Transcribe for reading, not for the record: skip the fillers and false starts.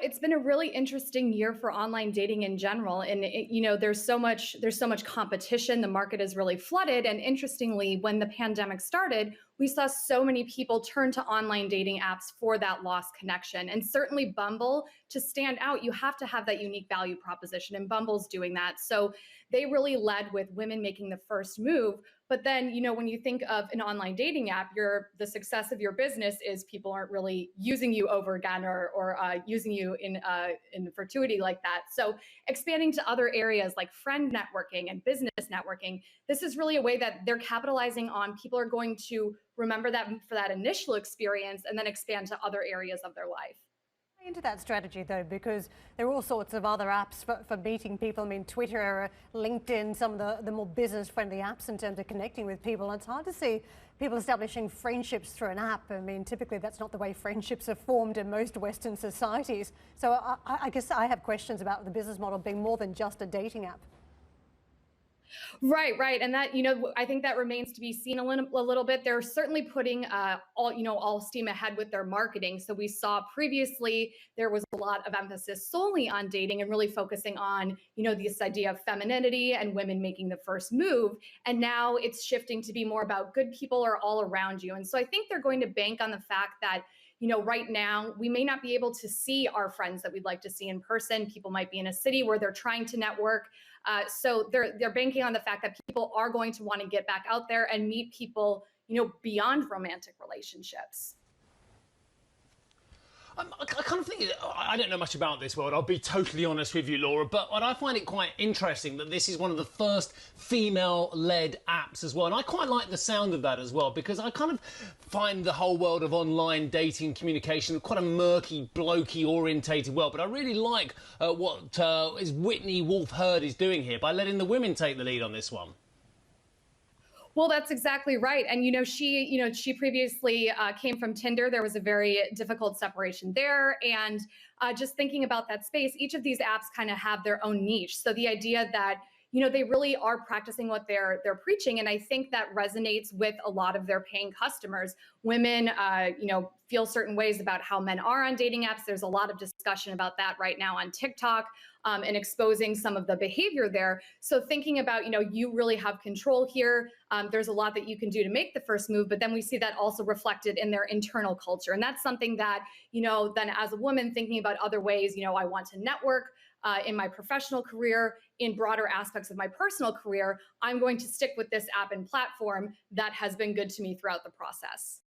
it's been a really interesting year for online dating in general, and there's so much competition. The market is really flooded, and interestingly, when the pandemic started, we saw so many people turn to online dating apps for that lost connection. And certainly Bumble, to stand out, you have to have that unique value proposition, and Bumble's doing that. So they really led with women making the first move. But then, when you think of an online dating app, the success of your business is people aren't really using you over again, or using you in perpetuity like that. So expanding to other areas like friend networking and business networking, this is really a way that they're capitalizing on. People are going to remember that for that initial experience and then expand to other areas of their life. Into that strategy though, because there are all sorts of other apps for meeting people. I mean, Twitter, LinkedIn, some of the more business friendly apps in terms of connecting with people. And it's hard to see people establishing friendships through an app. I mean, typically that's not the way friendships are formed in most Western societies. So I guess I have questions about the business model being more than just a dating app. Right, right. And that, I think that remains to be seen a little bit. They're certainly putting all steam ahead with their marketing. So we saw previously there was a lot of emphasis solely on dating and really focusing on, this idea of femininity and women making the first move. And now it's shifting to be more about good people are all around you. And so I think they're going to bank on the fact that right now, we may not be able to see our friends that we'd like to see in person. People might be in a city where they're trying to network. So they're banking on the fact that people are going to want to get back out there and meet people, beyond romantic relationships. I kind of think, I don't know much about this world, I'll be totally honest with you, Laura, but I find it quite interesting that this is one of the first female-led apps as well. And I quite like the sound of that as well, because I kind of find the whole world of online dating communication quite a murky, blokey orientated world. But I really like what is Whitney Wolfe Herd is doing here by letting the women take the lead on this one. Well, that's exactly right. And, she previously came from Tinder. There was a very difficult separation there. And just thinking about that space, each of these apps kind of have their own niche. So the idea that, they really are practicing what they're preaching. And I think that resonates with a lot of their paying customers. Women, feel certain ways about how men are on dating apps. There's a lot of discussion about that right now on TikTok, and exposing some of the behavior there. So thinking about, you really have control here. There's a lot that you can do to make the first move, but then we see that also reflected in their internal culture. And that's something that, then as a woman thinking about other ways, I want to network in my professional career, in broader aspects of my personal career, I'm going to stick with this app and platform that has been good to me throughout the process.